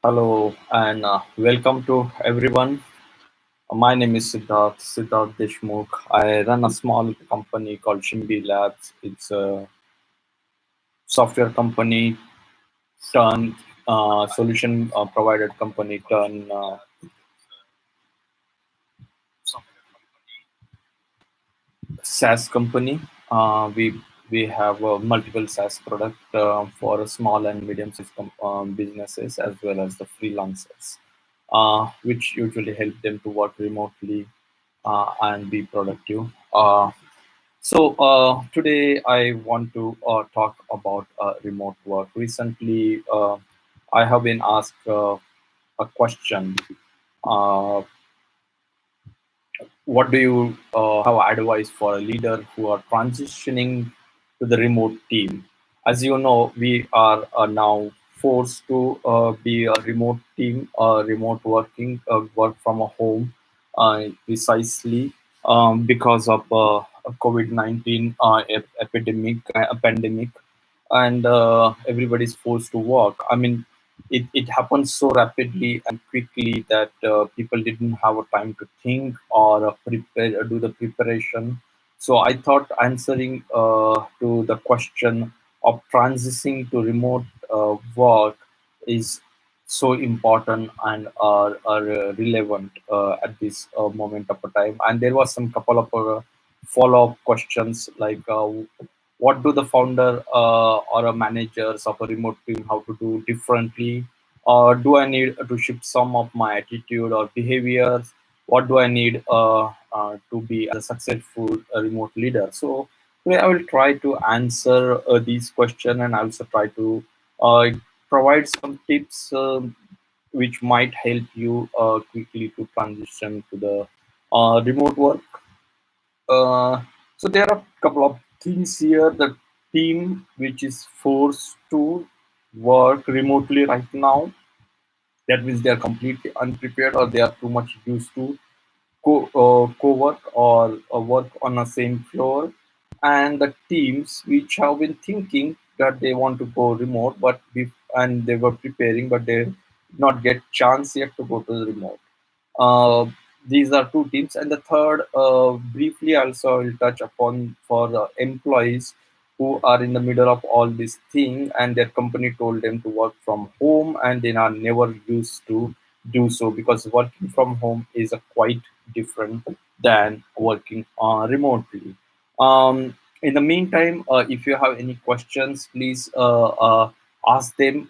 Hello and welcome to everyone. My name is Siddharth Deshmukh. I run a small company called Shimbi Labs. It's a software company turn solution provided company turn SaaS company. We have multiple SaaS product for small and medium-sized businesses as well as the freelancers, which usually help them to work remotely and be productive. So today I want to talk about remote work. Recently, I have been asked a question. Uh, what do you have advice for a leader who are transitioning to the remote team? As you know, we are now forced to be a remote team, remote working, work from a home, precisely because of COVID-19 epidemic, pandemic, and everybody's forced to work. I mean, it happens so rapidly and quickly that people didn't have a time to think or prepare, do the preparation. So I thought answering to the question of transitioning to remote work is so important and are relevant at this moment of a time. And there was some couple of follow-up questions like what do the founder or a managers of a remote team have to do differently, or do I need to shift some of my attitude or behaviors? What do I need to be a successful remote leader? So today I will try to answer these questions and also try to uh, provide some tips which might help you quickly to transition to the remote work. So there are a couple of things here. The team which is forced to work remotely right now, that means they are completely unprepared or they are too much used to co-work or work on the same floor, and the teams which have been thinking that they want to go remote and they were preparing but they did not get chance yet to go to the remote. uh, these are two teams, and the third, briefly, also I will touch upon for the employees who are in the middle of all this thing, and their company told them to work from home, and they are never used to do so because working from home is a quite different than working remotely. In the meantime, if you have any questions, please ask them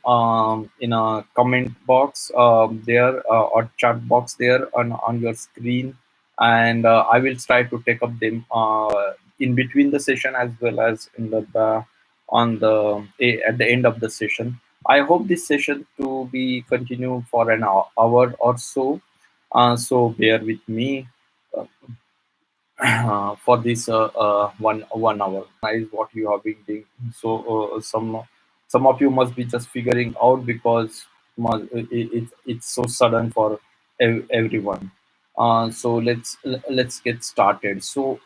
in a comment box there or chat box there on your screen, and I will try to take up them in between the session as well as in the on the at the end of the session. I hope this session to be continue for an hour or so, so bear with me uh, for this 1 hour. Is what you have been doing. So some of you must be just figuring out because it's so sudden for everyone. So let's get started. So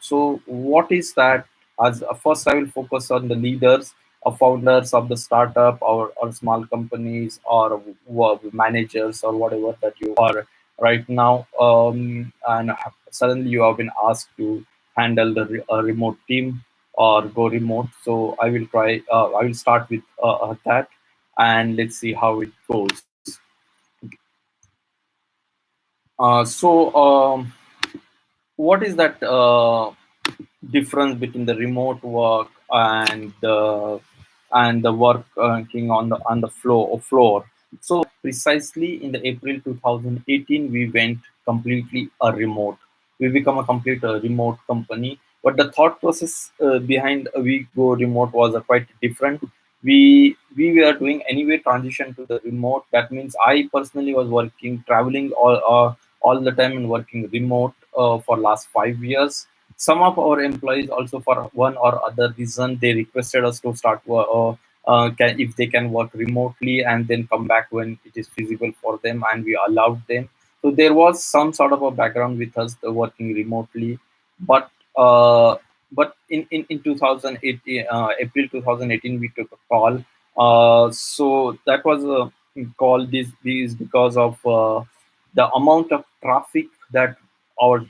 what is that? As first, I will focus on the leaders or founders of the startup or small companies or managers or whatever that you are right now, and suddenly you have been asked to handle the remote team or go remote. So I will start with that, and let's see how it goes. So what is that difference between the remote work and the working on the floor? So precisely in the April 2018, we went completely a remote. We become a complete remote company. But the thought process behind we go remote was quite different. We were doing anyway transition to the remote. That means I personally was working, traveling all the time and working remote for last 5 years. Some of our employees also, for one or other reason, they requested us to start if they can work remotely and then come back when it is feasible for them, and we allowed them. So there was some sort of a background with us working remotely, but in 2018, April 2018, we took a call. So that was call these because of the amount of traffic that our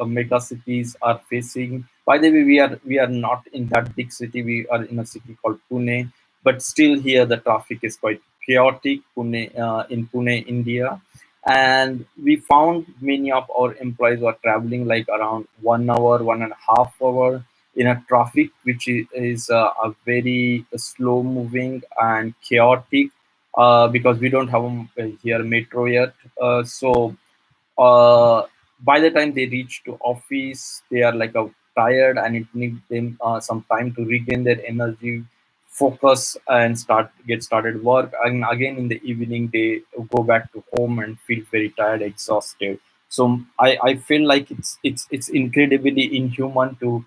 mega cities are facing. By the way, we are not in that big city. We are in a city called Pune, but still here the traffic is quite chaotic. In Pune, India, and we found many of our employees were traveling like around 1 hour, 1.5 hour in a traffic which is a very slow moving and chaotic because we don't have here metro yet. Uh, by the time they reach to office, they are like tired, and it needs them some time to regain their energy, focus, and get started work. And again in the evening, they go back to home and feel very tired, exhausted. So I feel like it's incredibly inhuman to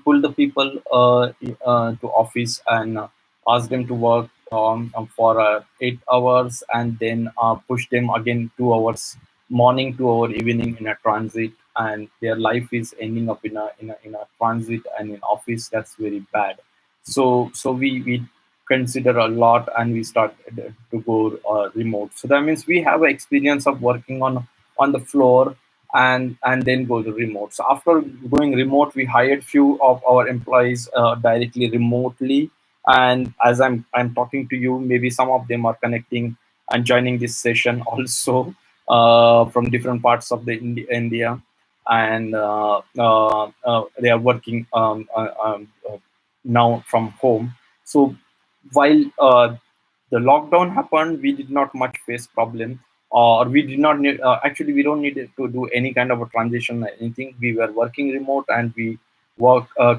pull the people to office and ask them to work for 8 hours, and then push them again 2 hours morning to our evening in a transit, and their life is ending up in a transit and in office. That's very bad. So we consider a lot, and we start to go remote. So that means we have an experience of working on the floor, and then go to remote. So after going remote, we hired few of our employees directly remotely, and as I'm talking to you, maybe some of them are connecting and joining this session also from different parts of the India, and they are working now from home. So while the lockdown happened, we did not much face problem, or we did not need, actually we don't need to do any kind of a transition or anything. We were working remote, and we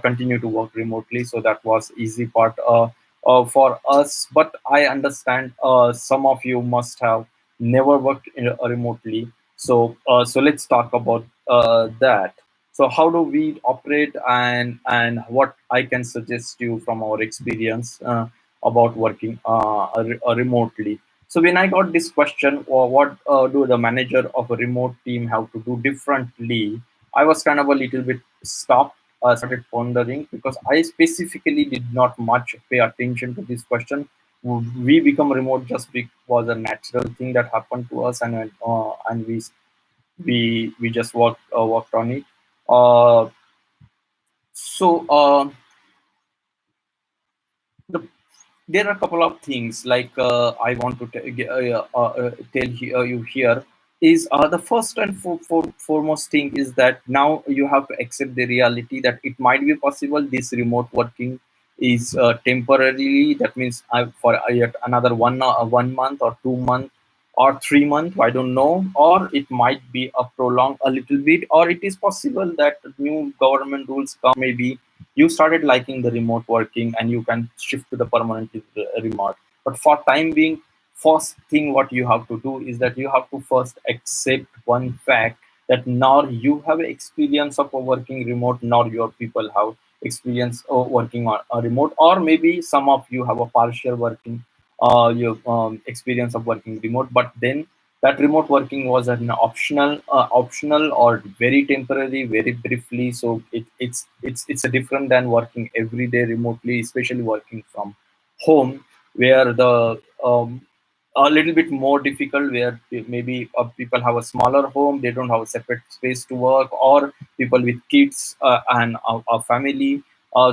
continue to work remotely, so that was easy part for us. But I understand some of you must have never worked remotely. So let's talk about that. So how do we operate, and what I can suggest you from our experience about working remotely. So when I got this question, or what do the manager of a remote team have to do differently, I was kind of a little bit stopped, started pondering, because I specifically did not much pay attention to this question. We become remote just was a natural thing that happened to us, and we just worked on it. Uh, so the there are a couple of things like I want to tell you here is the first and foremost thing is that now you have to accept the reality that it might be possible this remote working is temporarily. That means for yet another 1 month or 2 month or 3 month, I don't know, or it might be a prolonged a little bit, or it is possible that new government rules come. Maybe you started liking the remote working and you can shift to the permanent remote. But for time being, first thing what you have to do is that you have to first accept one fact, that nor you have experience of working remote, nor your people have experience of working on a remote, or maybe some of you have a partial working your experience of working remote, but then that remote working was an optional or very temporary, very briefly. So it's a different than working every day remotely, especially working from home, where the a little bit more difficult, where maybe people have a smaller home, they don't have a separate space to work, or people with kids and a family.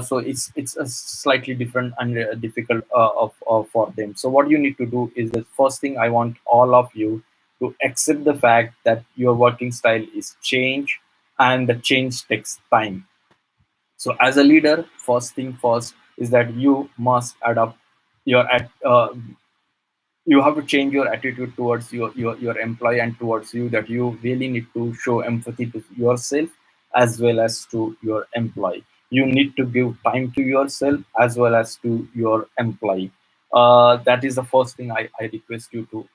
So it's a slightly different and difficult for them. So what you need to do is, the first thing I want all of you to accept the fact that your working style is change, and the change takes time. So as a leader, first thing first is that you must adapt you have to change your attitude towards your employee and towards you, that you really need to show empathy to yourself as well as to your employee. You need to give time to yourself as well as to your employee. That is the first thing I request you to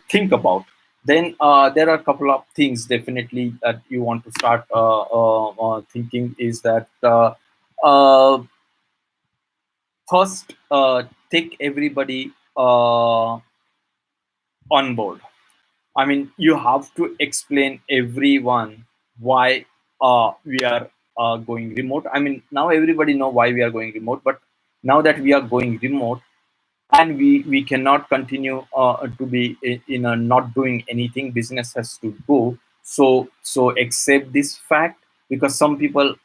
think about. Then there are a couple of things definitely that you want to start thinking, is that uh, first take everybody on board. I mean, you have to explain everyone why we are going remote. I mean, now everybody know why we are going remote, but now that we are going remote, and we cannot continue to be in a not doing anything. Business has to go. So accept this fact, because some people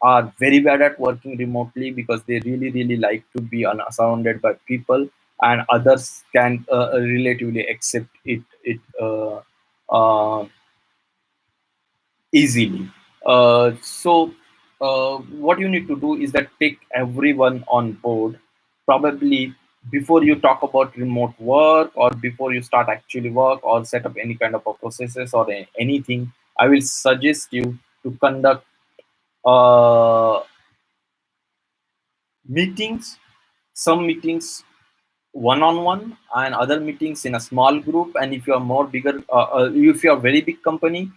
are very bad at working remotely because they really really like to be surrounded by people, and others can relatively accept it easily. What you need to do is that take everyone on board. Probably before you talk about remote work, or before you start actually work or set up any kind of a processes or anything, I will suggest you to conduct uh, meetings. Some meetings one on one, and other meetings in a small group. And if you are more bigger, if you are very big company,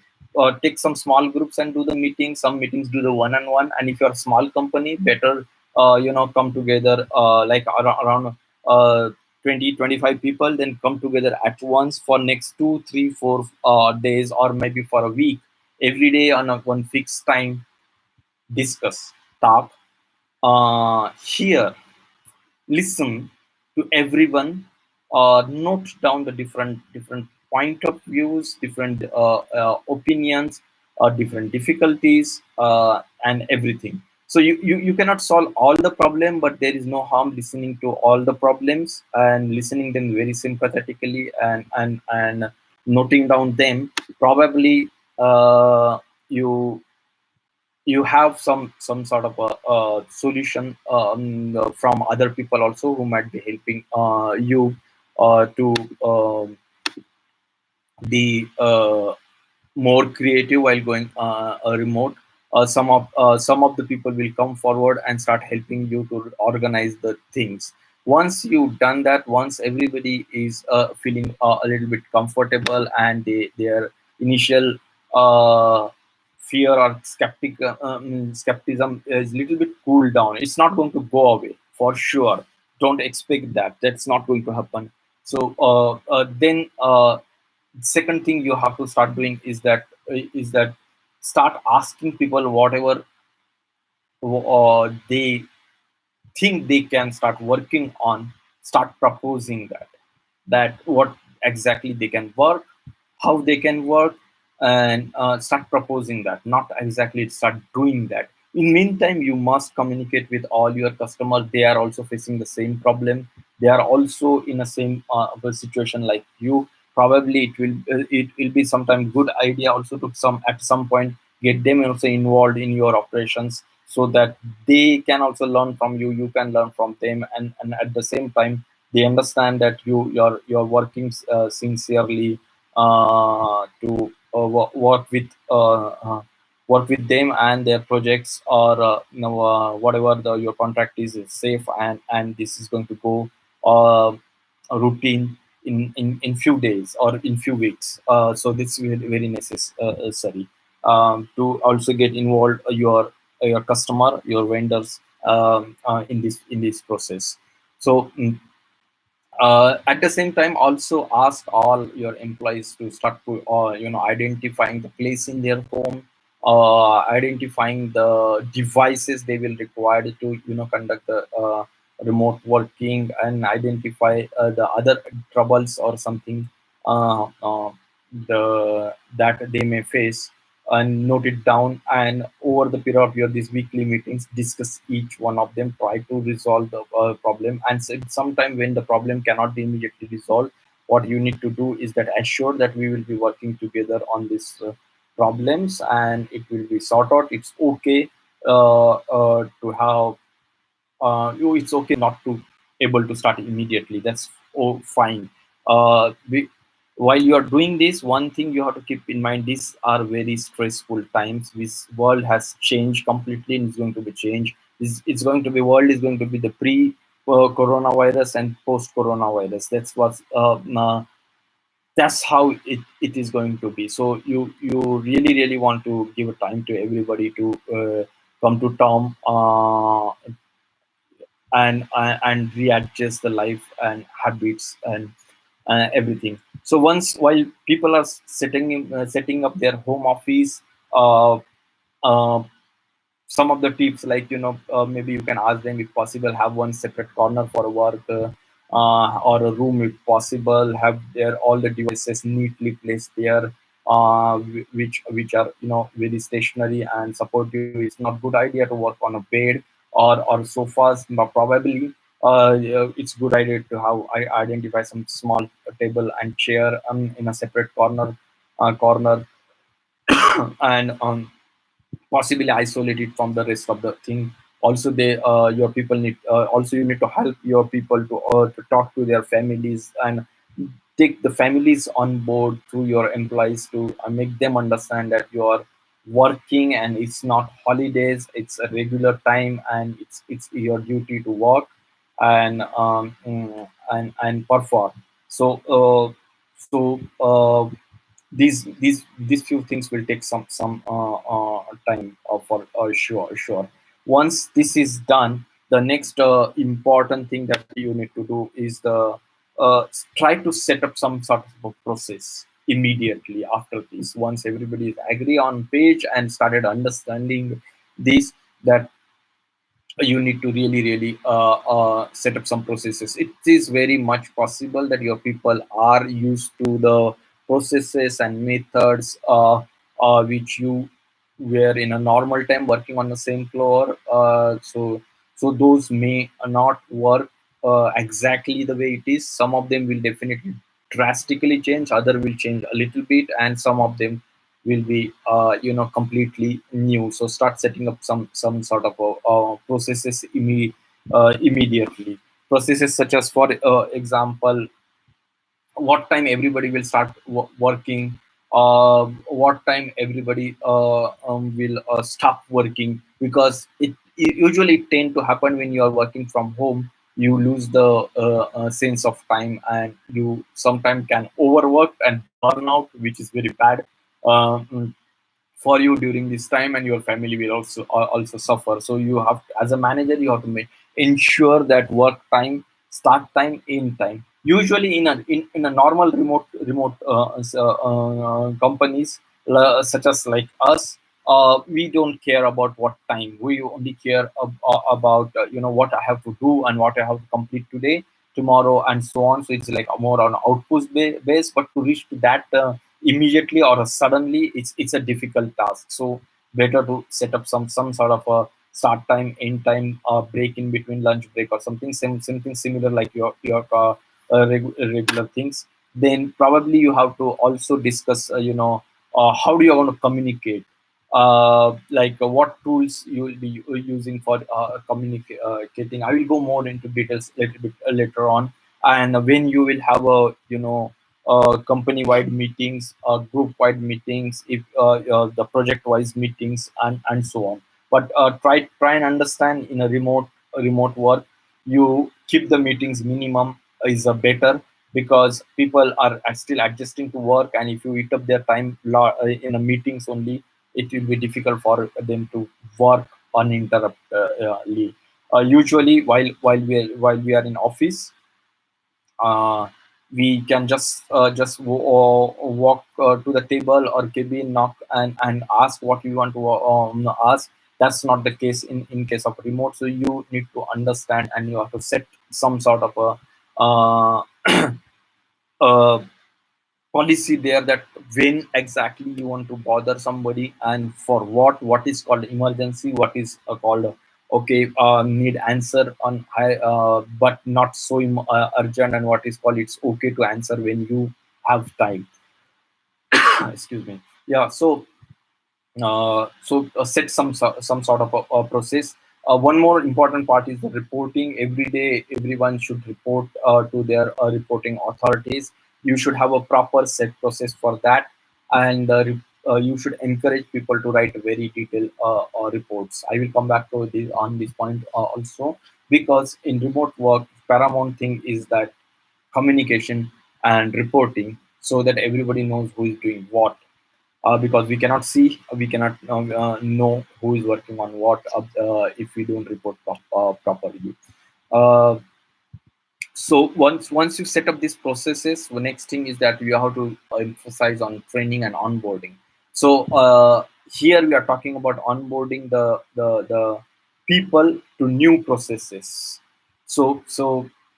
take some small groups and do the meetings. Some meetings do the one on one, and if you are a small company, better come together like around uh, 20 25 people, then come together at once for next 2 3 4 days, or maybe for a week, every day on one fixed time. Discuss, talk, hear, listen to everyone, note down the different point of views, different opinions, different difficulties, and everything. So you cannot solve all the problem, but there is no harm listening to all the problems and listening them very sympathetically, and noting down them. Probably you you have some sort of a solution from other people also, who might be helping you to be more creative while going remote. Some of the people will come forward and start helping you to organize the things. Once you've done that, once everybody is feeling a little bit comfortable, and their initial uh, fear or skepticism is a little bit cooled down, it's not going to go away for sure. Don't expect that. That's not going to happen. So then second thing you have to start doing is that start asking people whatever they think they can start working on. Start proposing that what exactly they can work, how they can work, and start proposing that, not exactly start doing that. In meantime, you must communicate with all your customers. They are also facing the same problem. They are also in a same situation like you. Probably it will be sometime good idea also to some at some point get them also involved in your operations, so that they can also learn from you, you can learn from them, and at the same time they understand that you're working sincerely to work with them and their projects, or whatever your contract is safe, and this is going to go uh, a routine in few days or in few weeks. So this is very necessary to also get involved your customer, your vendors, in this process. So at the same time, also ask all your employees to start to identifying the place in their home, identifying the devices they will require to conduct the remote working, and identify the other troubles or something that they may face, and note it down. And over the period of your these weekly meetings, discuss each one of them, try to resolve the problem. And sometime when the problem cannot be immediately resolved, what you need to do is that assure that we will be working together on these problems, and it will be sort out. It's okay to have it's okay not to able to start immediately. That's fine. While you are doing this, one thing you have to keep in mind: these are very stressful times. This world has changed completely, and it's going to be changed. It's going to be world is going to be the pre coronavirus and post coronavirus. That's how it is going to be. So you really want to give a time to everybody to come to term, and readjust the life and habits and everything. So once while people are setting up their home office, uh, uh, some of the tips, like maybe you can ask them if possible have one separate corner for work, or a room if possible, have their all the devices neatly placed there, which are very stationary and supportive. It's not good idea to work on a bed or sofas, but probably yeah, it's good idea to have I identify some small table and chair in a separate corner, and possibly isolate it from the rest of the thing. Also they your people need also you need to help your people to talk to their families and take the families on board through your employees to make them understand that you are working and it's not holidays, it's a regular time and it's your duty to work and perform. So these few things will take some time for sure. Once this is done, the next important thing that you need to do is the try to set up some sort of a process immediately after this. Once everybody is agree on page and started understanding this, that you need to really set up some processes. It is very much possible that your people are used to the processes and methods which you were in a normal time working on the same floor. So those may not work exactly the way it is. Some of them will definitely drastically change, other will change a little bit, and some of them will be completely new. So start setting up some sort of processes immediately. Processes such as, for example, what time everybody will start working, what time everybody will stop working, because it usually tend to happen when you are working from home. You lose the sense of time and you sometimes can overwork and burn out, which is very bad. um, for you during this time, and your family will also suffer. So you have as a manager, you have to ensure that work time, start time, in time. Usually in a normal remote companies, such as like us, we don't care about what time. We only care about what I have to do and what I have to complete today, tomorrow, and so on. So it's like more on output base, but to reach to that immediately or suddenly, it's a difficult task. So better to set up some sort of a start time, end time, break in between, lunch break or something similar, like your regular things. Then probably you have to also discuss how do you want to communicate, like what tools you will be using for communicating. I will go more into details a little bit later on. And when you will have a company-wide meetings, group-wide meetings, if the project-wise meetings, and so on. But try and understand in a remote work, you keep the meetings minimum is better, because people are still adjusting to work, and if you eat up their time in a meetings only, it will be difficult for them to work uninterruptedly. Usually, while we are in office, uh, we can walk to the table or cabin, knock, and ask what you want to ask. That's not the case in case of remote. So you need to understand, and you have to set some sort of a uh, policy there, that when exactly you want to bother somebody, and for what is called emergency, what is called okay, need answer on high, but not so urgent, and what is called it's okay to answer when you have time. Excuse me. Yeah. So set some sort of a process. One more important part is the reporting. Every day, everyone should report to their reporting authorities. You should have a proper set process for that, and you should encourage people to write very detailed reports. I will come back to this on this point also, because in remote work, paramount thing is that communication and reporting, so that everybody knows who is doing what, because we cannot know who is working on what if we don't report properly. Uh, so once you set up these processes, the next thing is that you have to emphasize on training and onboarding. So here we are talking about onboarding the people to new processes. So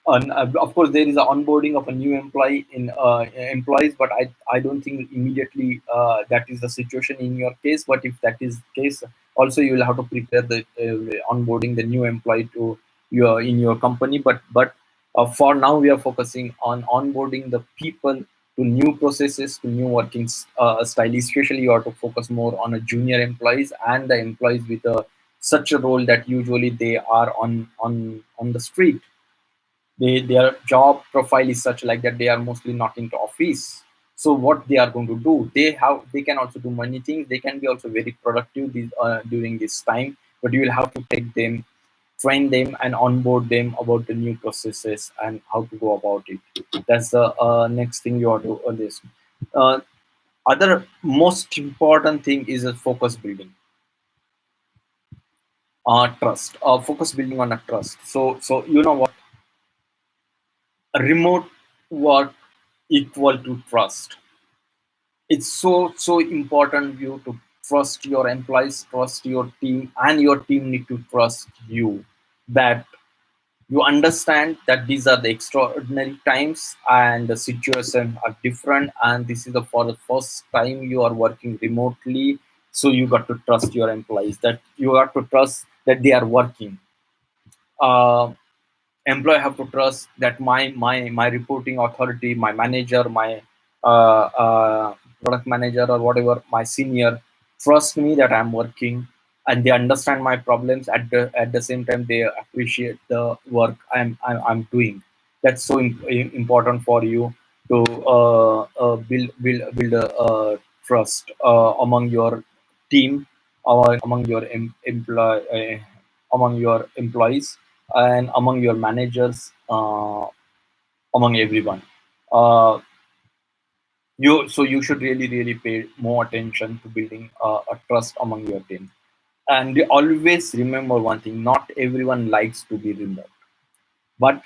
of course, there is an onboarding of a new employee in employees, but I don't think immediately that is the situation in your case. But if that is the case, also you will have to prepare the onboarding the new employee to your in your company. But for now, we are focusing on onboarding the people to new processes, to new working style. Especially, you have to focus more on a junior employees and the employees with a such a role that usually they are on the street. Their job profile is such like that they are mostly not into office. So what they are going to do, they can also do many things. They can be also very productive during this time, but you will have to take them, train them, and onboard them about the new processes and how to go about it. That's the next thing you have to this. uh, Other most important thing is a focus building, trust, focus building on a trust. So you know what, remote work equal to trust. It's so important you to trust your employees, trust your team, and your team need to trust you, that you understand that these are the extraordinary times and the situation are different, and this is for the first time you are working remotely. So you got to trust your employees, that you got to trust that they are working. uh, Employee have to trust that my reporting authority, my manager, my product manager, or whatever, my senior, trust me that I'm working, and they understand my problems. At the same time, they appreciate the work I'm doing. That's so important for you to build a trust among your team, or among your among your employees, and among your managers, among everyone. Uh, you should really pay more attention to building a trust among your team. And always remember one thing: not everyone likes to be remote, but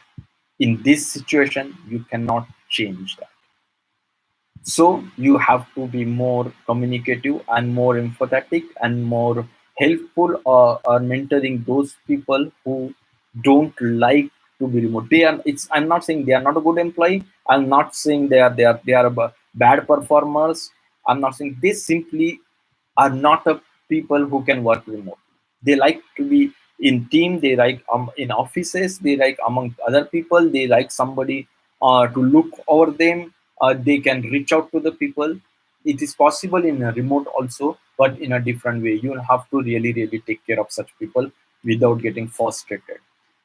in this situation, you cannot change that. So you have to be more communicative and more empathetic and more helpful, or mentoring those people who don't like to be remote. They are. It's. I'm not saying they are not a good employee. I'm not saying they are bad performers. I'm not saying they simply are not a people who can work remote. They like to be in team. They like in offices. They like among other people. They like somebody to look over them. They can reach out to the people. It is possible in a remote also, but in a different way. You have to really take care of such people without getting frustrated.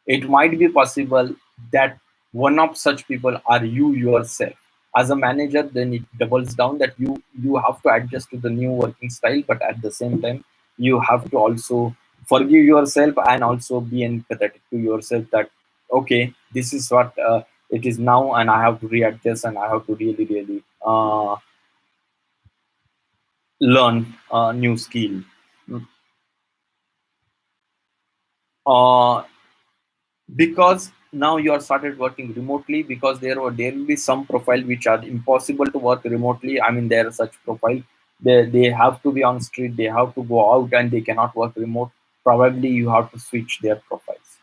It might be possible that one of such people are you yourself. As a manager, then it doubles down that you have to adjust to the new working style, but at the same time, you have to also forgive yourself and also be empathetic to yourself, that okay, this is what it is now, and I have to readjust, and I have to really learn a new skill. uh, because now you are started working remotely, because there will be some profile which are impossible to work remotely. I mean, there are such profile, they have to be on street, they have to go out, and they cannot work remote. Probably you have to switch their profiles.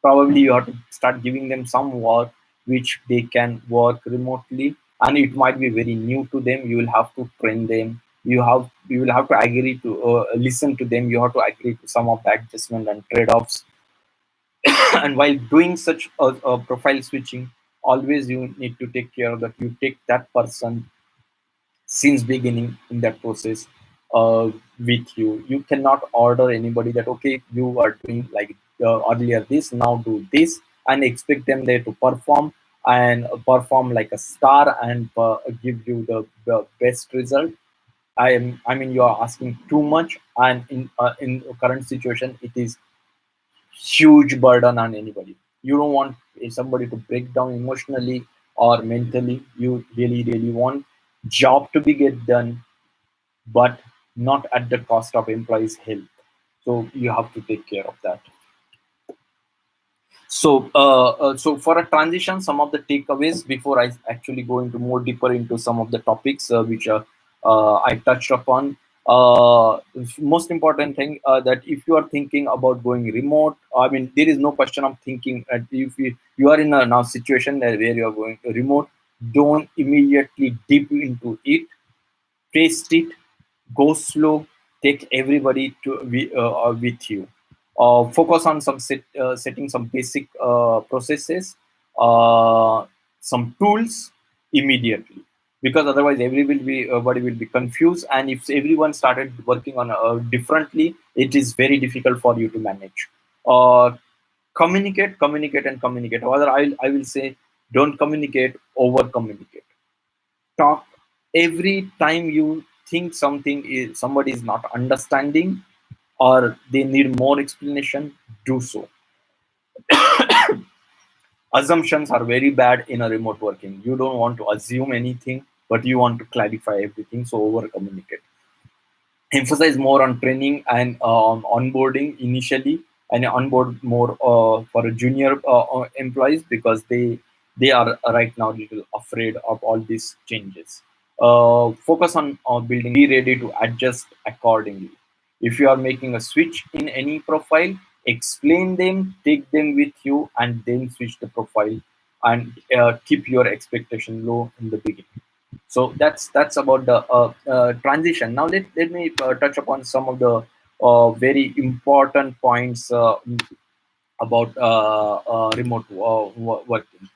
Probably you have to start giving them some work which they can work remotely, and it might be very new to them. You will have to train them. You will have to agree to listen to them. You have to agree to some of the adjustment and trade-offs. And while doing such a profile switching, always you need to take care of that you take that person since beginning in that process with you cannot order anybody that okay, you are doing like earlier this, now do this, and expect them there to perform, and perform like a star, and give you the best result. I mean, you are asking too much, and in current situation, it is huge burden on anybody. You don't want somebody to break down emotionally or mentally. You really want job to be get done, but not at the cost of employees' health. So you have to take care of that. So for a transition, some of the takeaways before I actually go into more deeper into some of the topics which I touched upon. Most important thing, that if you are thinking about going remote, I mean, there is no question of thinking. If you are in a now situation where you are going remote, don't immediately dip into it. Taste it, go slow, take everybody with you. Focus on setting some basic processes, uh, some tools immediately, because otherwise everybody will be confused, and if everyone started working on differently, it is very difficult for you to manage. Uh, communicate, and communicate. However, I will say, don't communicate, over communicate. Talk every time you think somebody is not understanding or they need more explanation. Do so. Assumptions are very bad in a remote working. You don't want to assume anything, but you want to clarify everything, so over communicate. Emphasize more on training and on onboarding initially, and onboard more for a junior employees, because they are right now little afraid of all these changes. Focus on building, be ready to adjust accordingly. If you are making a switch in any profile, explain them, take them with you, and then switch the profile, and keep your expectation low in the beginning. So that's about the transition. Now let me touch upon some of the very important points about remote working.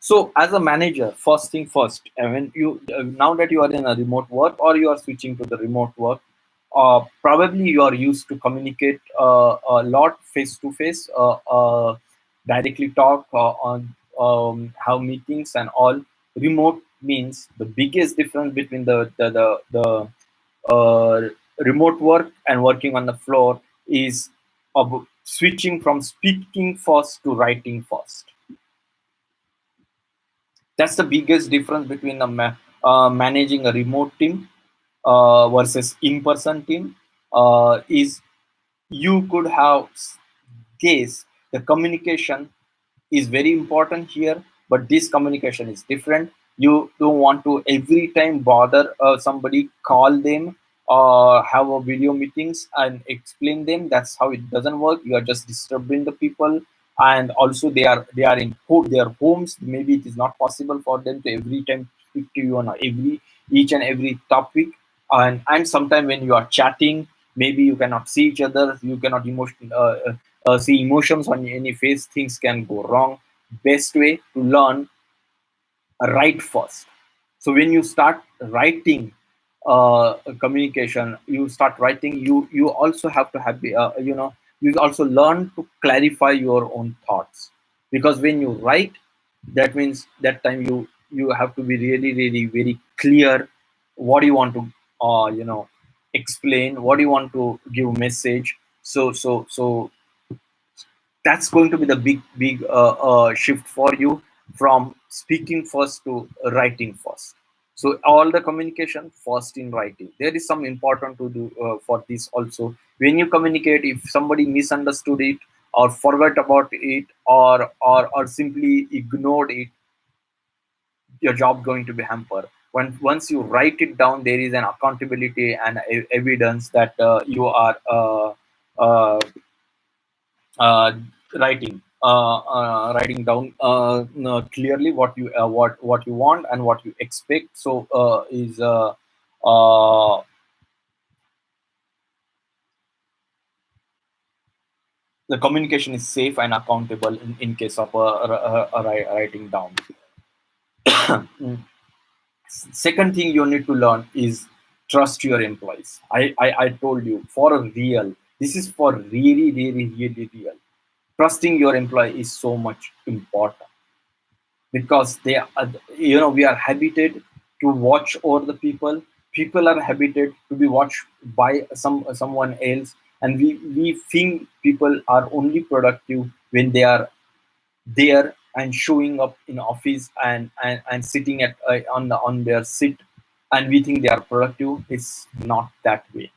So as a manager, first thing first, when you now that you are in a remote work or you are switching to the remote work, probably you are used to communicate a lot face to face, directly talk on have meetings and all. Remote means the biggest difference between the remote work and working on the floor is about switching from speaking first to writing first. That's the biggest difference between managing a remote team versus in-person team. Is you could have guessed the communication is very important here, but this communication is different. You don't want to every time bother somebody, call them, have a video meetings and explain them. That's how it doesn't work. You are just disturbing the people, and also they are in their homes. Maybe it is not possible for them to every time speak to you on every each and every topic, and sometimes when you are chatting, maybe you cannot see each other, you cannot see emotions on any face, things can go wrong. Best way to learn, write first. So when you start writing communication, you start writing, you also have to have you also learn to clarify your own thoughts, because when you write, that means that time you have to be really really very clear what you want to explain, what you want to give message. So that's going to be the big shift for you, from speaking first to writing first. So all the communication first in writing. There is some important to do for this also. When you communicate, if somebody misunderstood it or forgot about it, or simply ignored it, your job going to be hampered. When once you write it down, there is an accountability and evidence that you are uh, uh, writing down clearly what you want and what you expect. So is uh, the communication is safe and accountable in case of writing down. Mm. Second thing you need to learn is trust your employees. I told you, for a real, this is for really really really real. Trusting your employee is so much important, because they are, we are habited to watch over the people are habited to be watched by someone else, and we think people are only productive when they are there and showing up in office and sitting on their seat, and we think they are productive. It's not that way.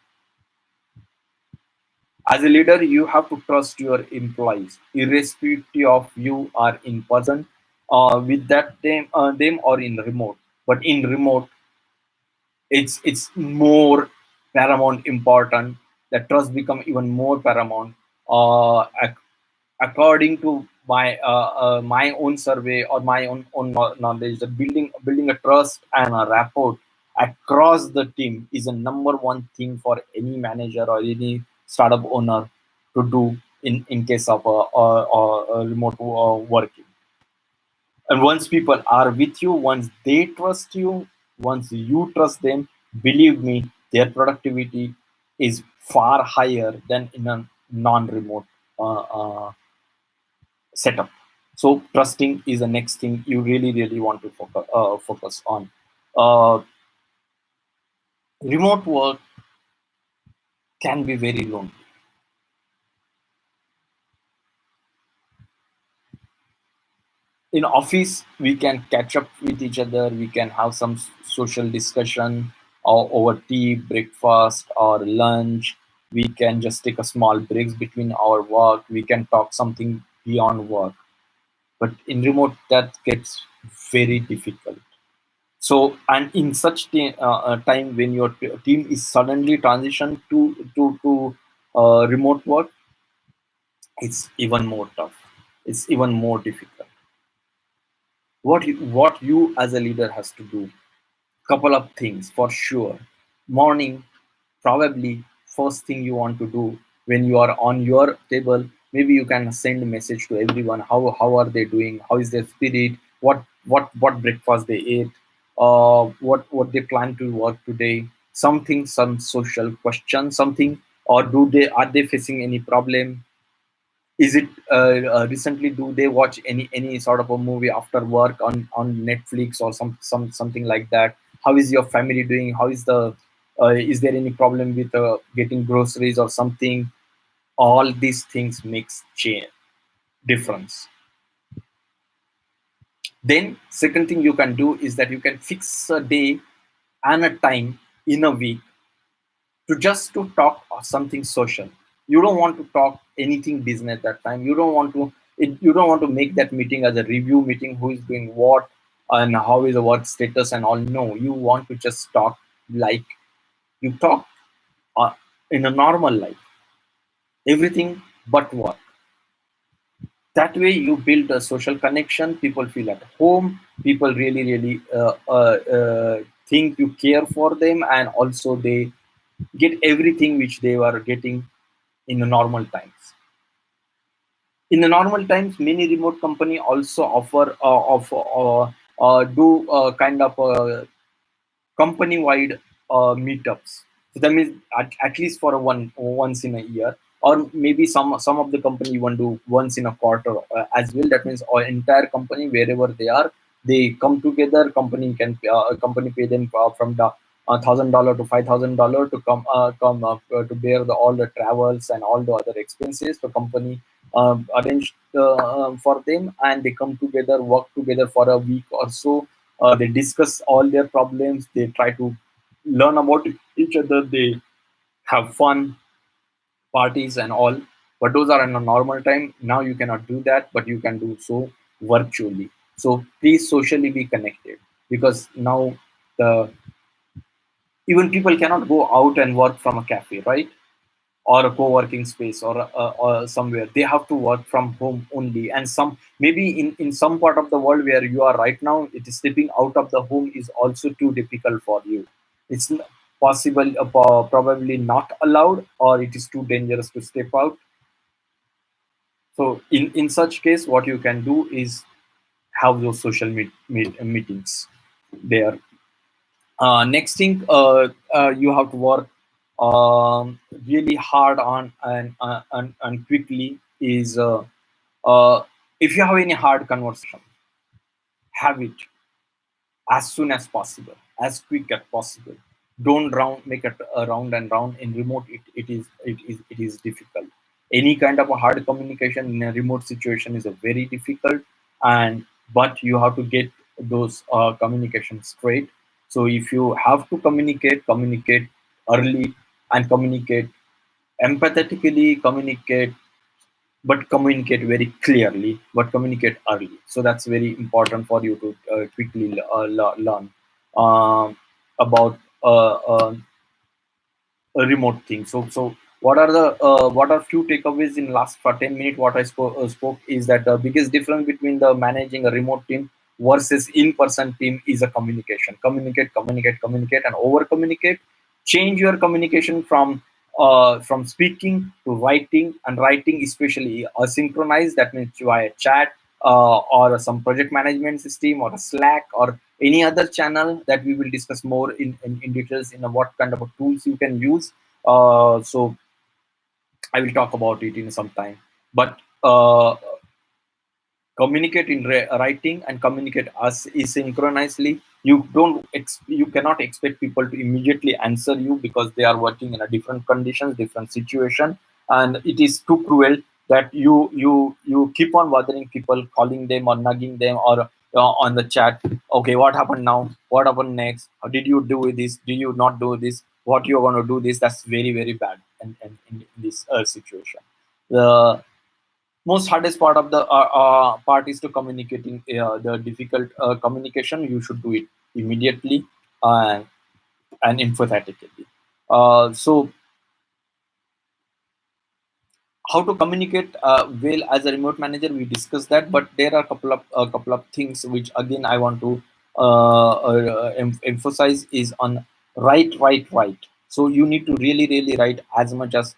As a leader, you have to trust your employees, irrespective of you are in person with them or in remote. But in remote, it's more. paramount important. The trust become even more paramount. According to my own survey or my own knowledge, that building a trust and a rapport across the team is a number one thing for any manager or any startup owner to do in case of a remote working. And once people are with you, once they trust you, once you trust them, believe me, their productivity is far higher than in a non-remote setup. So trusting is the next thing you really want to focus on. Uh, Remote work can be very lonely. In office, we can catch up with each other. We can have some social discussion or over tea, breakfast, or lunch. We can just take a small breaks between our work. We can talk something beyond work. But in remote, that gets very difficult. So, and in such time when your team is suddenly transitioned to remote work, it's even more tough. It's even more difficult. What you as a leader has to do? Couple of things for sure. Morning, probably first thing you want to do when you are on your table. Maybe you can send a message to everyone. How are they doing? How is their spirit? What breakfast they ate? What they plan to work today? Something, some social question, something. Or are they facing any problem? Is it recently, do they watch any sort of a movie after work on Netflix or something like that? How is your family doing? How is the is there any problem with getting groceries or something? All these things makes change difference. Then second thing you can do is that you can fix a day and a time in a week to just to talk something social. You don't want to talk anything business that time. You don't want to make that meeting as a review meeting, who is doing what and how is the work status and all. No, you want to just talk like you talk uh, in a normal life, everything but work. That way you build a social connection. People feel at home. People really think you care for them, and also they get everything which they were getting in the normal times. In the normal times, many remote company also offer do kind of company-wide meetups. So that means at least for once in a year, or maybe some of the company even do once in a quarter as well. That means our entire company, wherever they are, they come together. Company pay them from the $1,000 to $5,000 to come to bear all the travels and all the other expenses. The company arranged for them, and they come together, work together for a week or so. They discuss all their problems. They try to learn about each other. They have fun, parties, and all. But those are in a normal time. Now you cannot do that, but you can do so virtually. So please socially be connected, because now the even people cannot go out and work from a cafe, right? Or a co-working space, or somewhere. They have to work from home only. And some, maybe in some part of the world where you are right now, it is stepping out of the home is also too difficult for you. It's possible, probably not allowed, or it is too dangerous to step out. So in such case, what you can do is have those social meetings there. Next thing, you have to work really hard on, and quickly is, uh, if you have any hard conversation, have it as soon as possible, as quick as possible. Don't make it round and round. In remote, it is difficult. Any kind of a hard communication in a remote situation is a very difficult. And but you have to get those communications straight. So if you have to communicate early, and communicate empathetically, communicate, but communicate very clearly, but communicate early. So that's very important for you to quickly learn about a remote thing. So what are few takeaways in last for 10 minutes? What I spoke is that the biggest difference between the managing a remote team versus in-person team is a communication. Communicate, communicate, communicate, and over communicate. Change your communication from speaking to writing, and writing especially asynchronized. That means via chat or some project management system or a Slack or any other channel that we will discuss more in details in what kind of tools you can use. So I will talk about it in some time. But communicate in writing and communicate as asynchronously. You cannot expect people to immediately answer you because they are working in a different conditions, different situation, and it is too cruel that you keep on bothering people, calling them or nagging them or on the chat. Okay, what happened now? What happened next? How did you do this? Did you not do this? What you're going to do this? That's very very bad and in this situation. The most hardest part of the part is to communicating the difficult communication. You should do it immediately and empathetically. So how to communicate well as a remote manager, we discussed that, but there are a couple of things which again I want to emphasize is on write. So you need to really really write as much as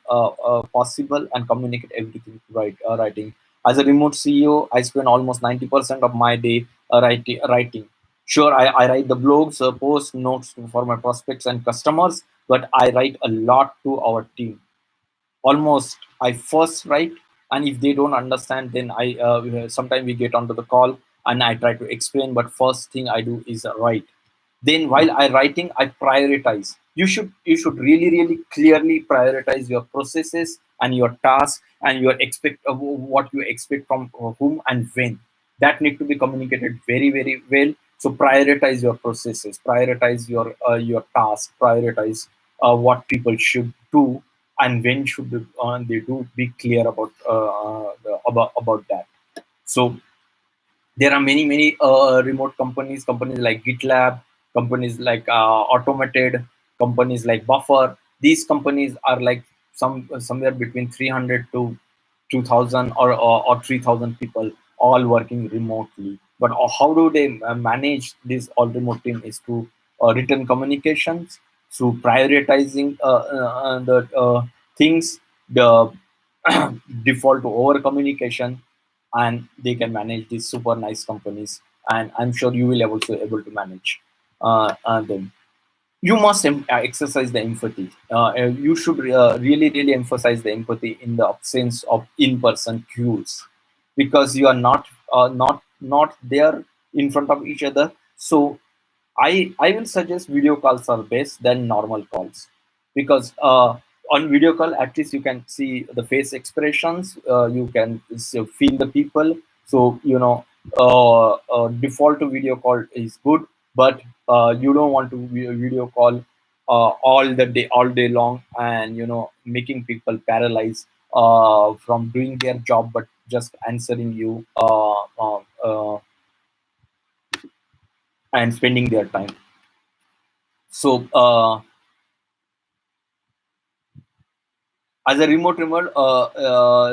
possible and communicate everything writing. As a remote CEO, I spend almost 90% of my day writing. Sure, I write the blogs, post notes for my prospects and customers, but I write a lot to our team. Almost I first write, and if they don't understand, then I sometimes we get onto the call and I try to explain, but first thing I do is write. Then while I writing, I prioritize. You should really really clearly prioritize your processes and your tasks and your expect what you expect from whom and when. That need to be communicated very very well. So prioritize your processes, prioritize your task, prioritize what people should do and when should they do. Be clear about that. So there are many remote companies like GitLab, companies like Automated, companies like Buffer. These companies are like somewhere between 300 to 2000 or 3000 people all working remotely. But how do they manage this all remote team is through written communications, through prioritizing the things, the default to over communication, and they can manage these super nice companies. And I'm sure you will also able to manage them. You must exercise the empathy. You should really really emphasize the empathy in the absence of in-person cues, because you are not there in front of each other. So I will suggest video calls are best than normal calls, because on video call at least you can see the face expressions, you can feel the people. So default to video call is good, but you don't want to video call all day long, and making people paralyzed from doing their job but just answering you and spending their time. So as a remote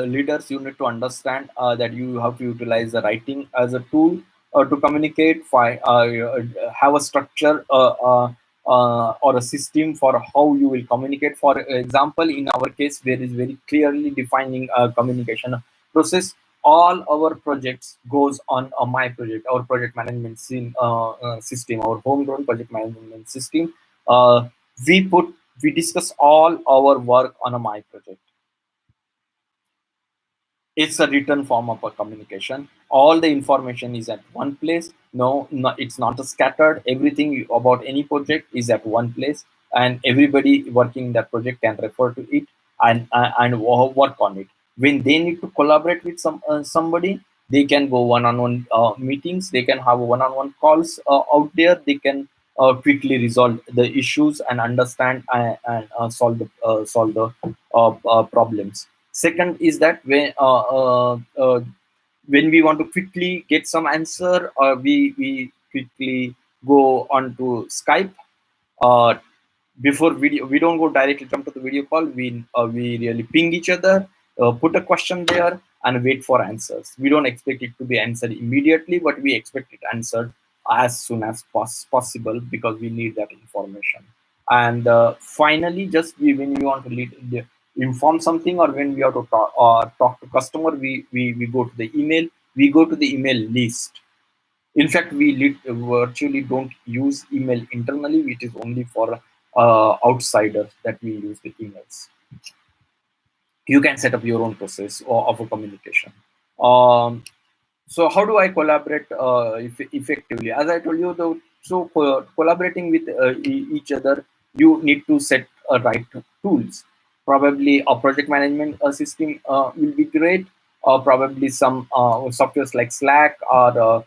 leaders, you need to understand that you have to utilize the writing as a tool to communicate, have a structure or a system for how you will communicate. For example, in our case, there is very clearly defining a communication process. All our projects goes on my project, our project management system, our homegrown project management system. Uh, we put we discuss all our work on a my project. It's a written form of a communication. All the information is at one place. No, it's not a scattered. Everything about any project is at one place, and everybody working in that project can refer to it and work on it. When they need to collaborate with somebody, they can go one-on-one meetings. They can have one-on-one calls out there. They can quickly resolve the issues and understand and solve the problems. Second is that when we want to quickly get some answer, we quickly go on to Skype. uh, before video, we don't go directly jump to the video call. We really ping each other, put a question there, and wait for answers. We don't expect it to be answered immediately, but we expect it answered as soon as possible, because we need that information. And finally, just when we want to inform something, or when we have to talk to customer, we go to the email. We go to the email list. In fact, we virtually don't use email internally. It is only for outsiders that we use the emails. You can set up your own process of a communication. Um, so how do I collaborate effectively? As I told you, collaborating with each other, you need to set right tools. Probably a project management system will be great, or probably some softwares like Slack, or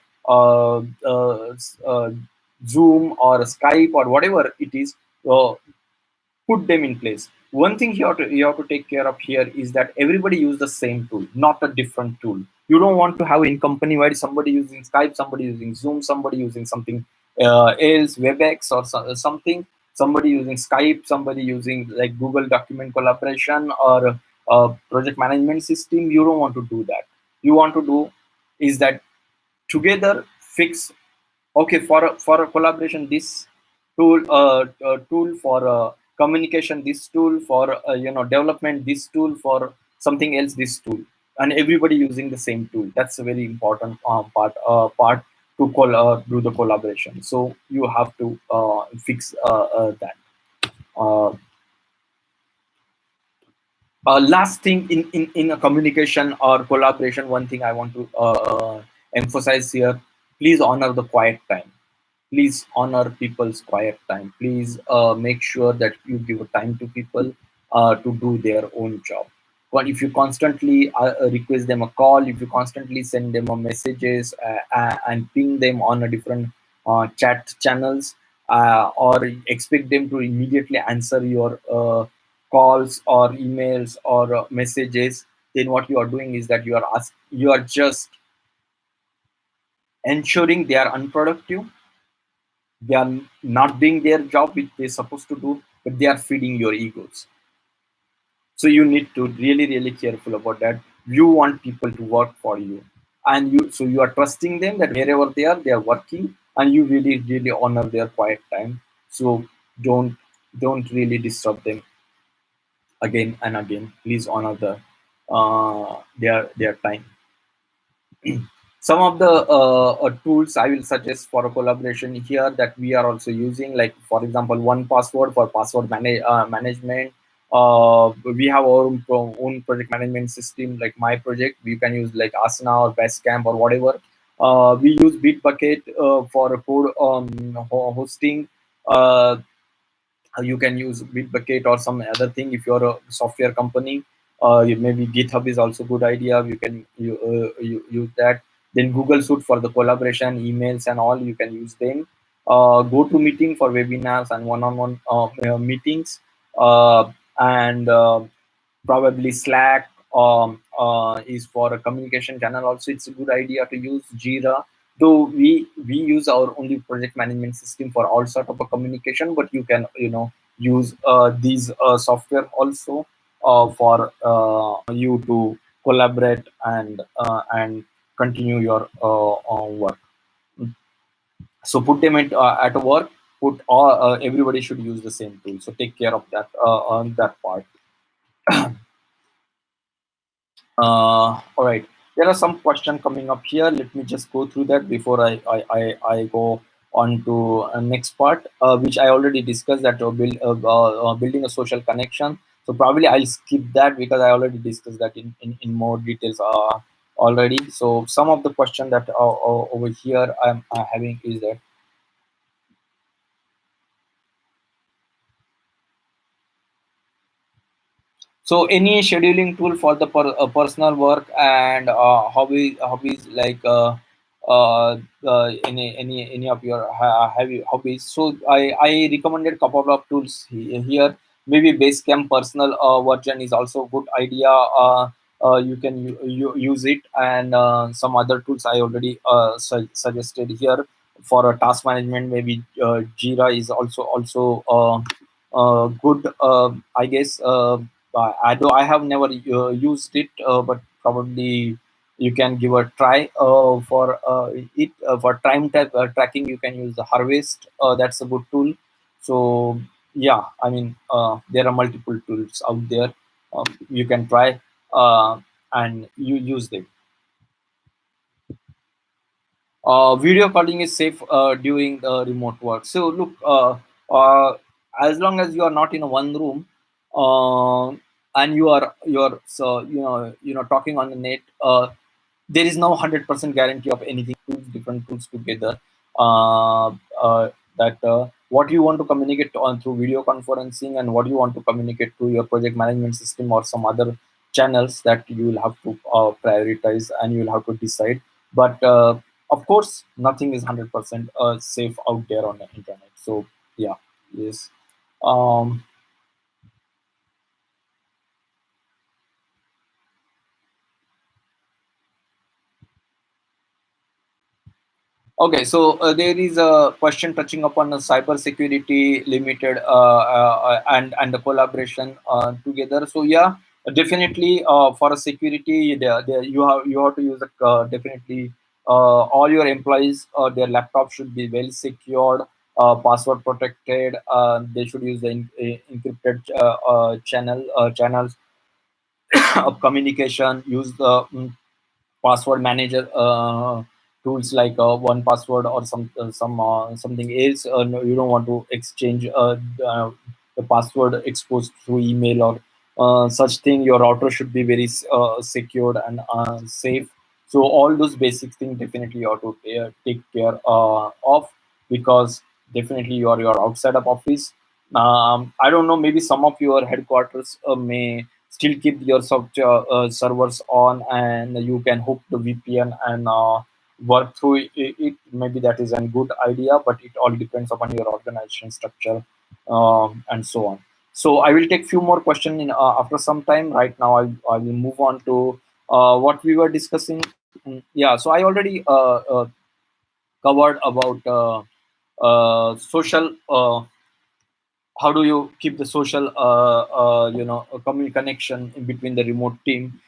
Zoom, or Skype, or whatever it is. Put them in place. One thing you have to take care of here is that everybody use the same tool, not a different tool. You don't want to have in company wide somebody using Skype, somebody using Zoom, somebody using something else, WebEx, or something, somebody using Skype, somebody using like Google document collaboration, or project management system. You don't want to do that. You want to do is that together fix, okay, for a collaboration this tool, tool for communication this tool, for development this tool, for something else this tool, and everybody using the same tool. That's a very important part to do the collaboration. So you have to fix that. uh, Last thing, in a communication or collaboration, one thing I want to emphasize here: please honor the quiet time. Please honor people's quiet time. Please make sure that you give time to people to do their own job. But if you constantly request them a call, if you constantly send them a messages, and ping them on a different chat channels, or expect them to immediately answer your calls or emails or messages, then what you are doing is that you are just ensuring they are unproductive. They are not doing their job which they're supposed to do, but they are feeding your egos. So you need to really careful about that. You want people to work for you, and you are trusting them that wherever they are working, and you really honor their quiet time. So don't really disturb them again and again. Please honor their time. Some of the tools I will suggest for a collaboration here that we are also using, like for example, one password for password management. We have our own project management system, like my project. You can use like Asana or Basecamp or whatever. We use Bitbucket for code hosting. uh, you can use Bitbucket or some other thing if you're a software company. Maybe GitHub is also good idea. You use that. Then Google Suite for the collaboration, emails and all. You can use them. GoToMeeting for webinars and one-on-one meetings. And Probably Slack is for a communication channel. Also, it's a good idea to use Jira. Though we use our only project management system for all sort of a communication, but you can use these software also for you to collaborate and continue your work. So put them at work. Put all everybody should use the same tool. So take care of that on that part. All right. There are some questions coming up here. Let me just go through that before I go on to next part, which I already discussed, that building a social connection. So probably I'll skip that because I already discussed that in more details already. So some of the question that over here I'm having is that, so any scheduling tool for the personal work and hobbies, like any of your hobbies. So I recommended couple of tools here. Maybe Basecamp personal version is also a good idea. You can use it, and some other tools I already suggested here for task management. Maybe Jira is also good. I guess I have never used it, but probably you can give a try for it. For tracking, you can use the Harvest. That's a good tool. So yeah, I mean, there are multiple tools out there. You can try and you use them. Video calling is safe during remote work. So look, uh, as long as you are not in a one room, uh, and you are so talking on the net, there is no 100% guarantee of anything. Different tools together, uh, that what you want to communicate on through video conferencing and what you want to communicate to your project management system or some other channels, that you will have to prioritize and you will have to decide. But of course, nothing is 100% safe out there on the internet. So yeah, yes. um, Okay, so there is a question touching upon the cyber security limited and the collaboration together. So yeah, definitely for a security, you have to use definitely all your employees, their laptop should be well secured, password protected. They should use the encrypted channels of communication. Use the password manager tools like one password or something else. No, you don't want to exchange the password exposed through email or such thing. Your router should be very secured and safe. So all those basic things definitely you have to take care of, because definitely you're outside of office. I don't know, maybe some of your headquarters may still keep your software servers on, and you can hook the VPN and work through it. Maybe that is a good idea, but it all depends upon your organization structure, and so on. So I will take few more questions after some time. Right now, I will move on to what we were discussing. Yeah, so I already covered about social. How do you keep the social connection in between the remote team.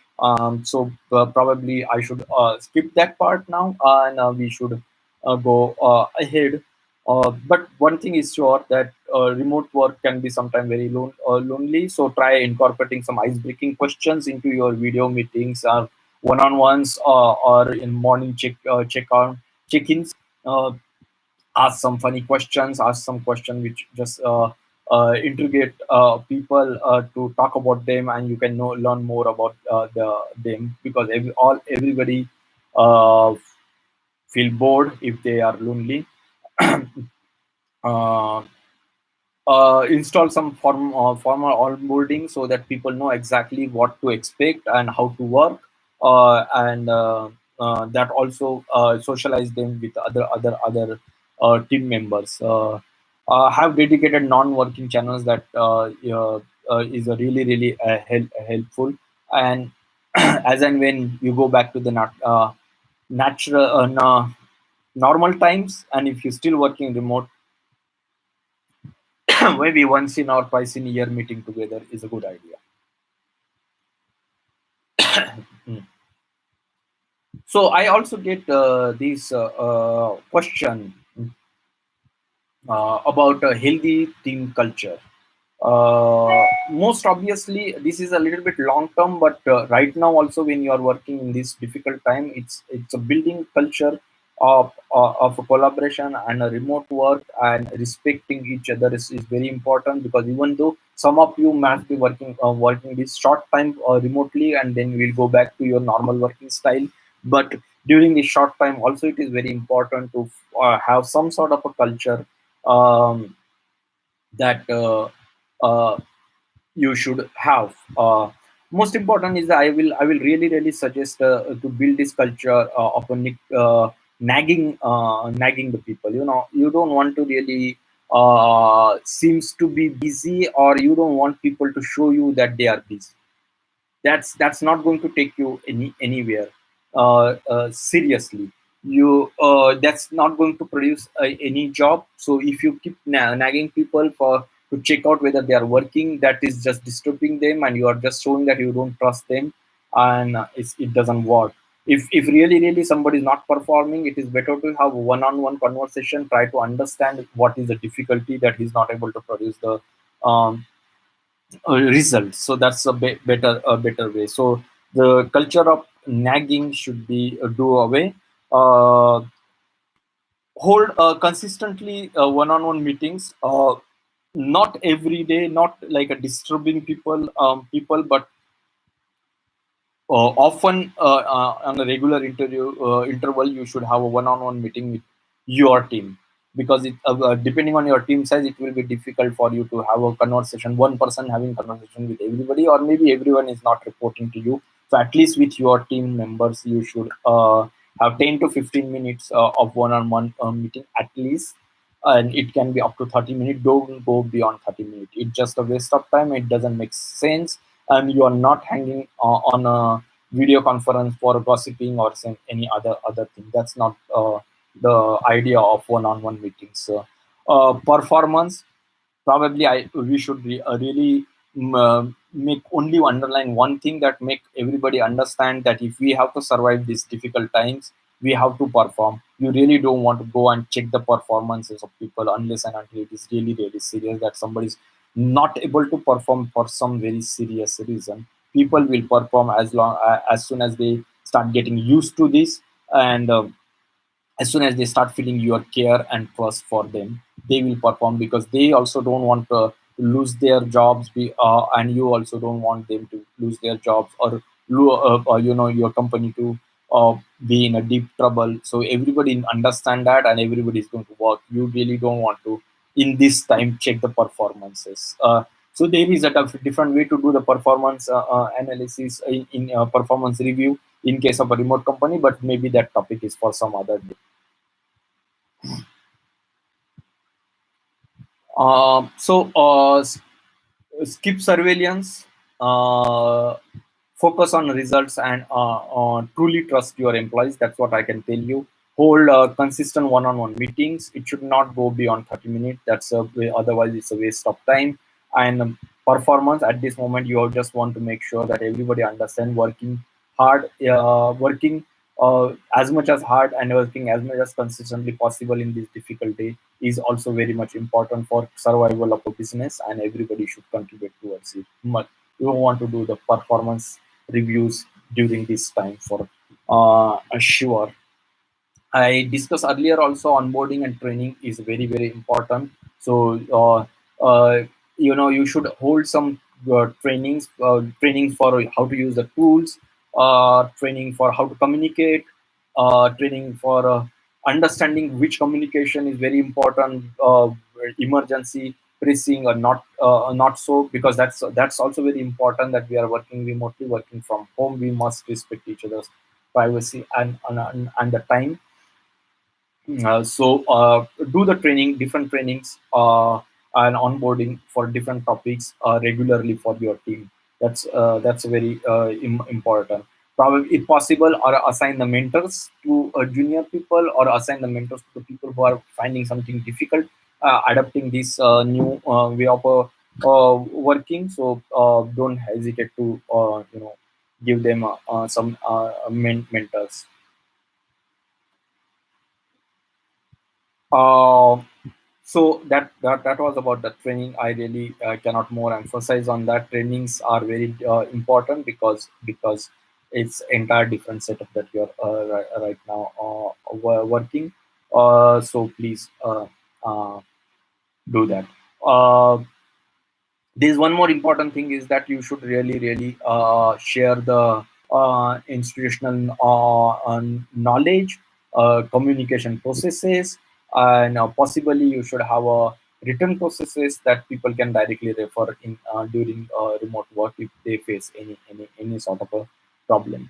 So probably I should skip that part now, and we should go ahead. But one thing is sure, that remote work can be sometimes very lonely. So try incorporating some ice breaking questions into your video meetings, one-on-ones, or in morning check-ins. uh, Ask some funny questions, ask some question which just integrate people to talk about them, and you can learn more about them, because everybody uh, feel bored if they are lonely. uh, Install some formal onboarding, so that people know exactly what to expect and how to work, and that also socialize them with other team members. Have dedicated non-working channels, that is a really helpful. And as and when you go back to the natural normal times, and if you're still working remote, maybe once in or twice in a year meeting together is a good idea. Mm. So I also get this question about a healthy team culture. Most obviously, this is a little bit long term, but right now also, when you are working in this difficult time, it's a building culture of a collaboration and a remote work, and respecting each other is very important, because even though some of you might be working this short time remotely, and then we'll go back to your normal working style, but during this short time also, it is very important to have some sort of a culture, um, that uh, you should have. Most important is that I will really suggest to build this culture of a nagging the people. You don't want to really seems to be busy, or you don't want people to show you that they are busy. That's not going to take you anywhere seriously. You That's not going to produce any job. So if you keep nagging people for to check out whether they are working, that is just disturbing them, and you are just showing that you don't trust them, and it doesn't work. If really somebody is not performing, it is better to have one-on-one conversation, try to understand what is the difficulty that he's not able to produce the um, results. So that's a better way. So the culture of nagging should be do away. Hold consistently one-on-one meetings, not every day, not like a disturbing people, but often on a regular interval, you should have a one-on-one meeting with your team, because depending on your team size, it will be difficult for you to have a conversation, one person having conversation with everybody, or maybe everyone is not reporting to you. So at least with your team members, you should have 10 to 15 minutes of one-on-one meeting at least, and it can be up to 30 minutes. Don't go beyond 30 minutes. It's just a waste of time. It doesn't make sense, and you are not hanging on a video conference for gossiping or any other thing. That's not the idea of one-on-one meetings. Performance, probably we should really make only underline one thing, that make everybody understand that if we have to survive these difficult times, we have to perform. You really don't want to go and check the performances of people unless and until it is really serious, that somebody is not able to perform for some very serious reason. People will perform as soon as they start getting used to this, and as soon as they start feeling your care and trust for them, they will perform, because they also don't want to lose their jobs, and you also don't want them to lose their jobs, or your company to be in a deep trouble. So everybody understand that, and everybody is going to work. You really don't want to in this time check the performances. So there is a different way to do the performance analysis in performance review in case of a remote company, but maybe that topic is for some other day. Skip surveillance, uh, focus on results, and truly trust your employees. That's what I can tell you. Hold consistent one-on-one meetings. It should not go beyond 30 minutes. Otherwise it's a waste of time. And performance at this moment, you just want to make sure that everybody understand working hard, working as much as hard, and working as much as consistently possible in this difficult day is also very much important for survival of a business, and everybody should contribute towards it. But you don't want to do the performance reviews during this time for sure. I discussed earlier also, onboarding and training is very important. So you should hold some trainings for how to use the tools, training for how to communicate, training for understanding which communication is very important, emergency, pressing, or not so, because that's also very important, that we are working remotely, working from home. We must respect each other's privacy and the time. Do the training, different trainings, and onboarding for different topics regularly for your team. That's very important. Probably, if possible, or assign the mentors to junior people, or assign the mentors to the people who are finding something difficult, adapting this new way of working. So don't hesitate to give them some mentors. Uh, so that was about the training. I really cannot more emphasize on that. Trainings are very important, because it's entire different setup that you're right now working. So please uh, do that. There's one more important thing, is that you should really share the institutional knowledge, communication processes, and possibly you should have a written processes that people can directly refer in during remote work if they face any sort of a problem.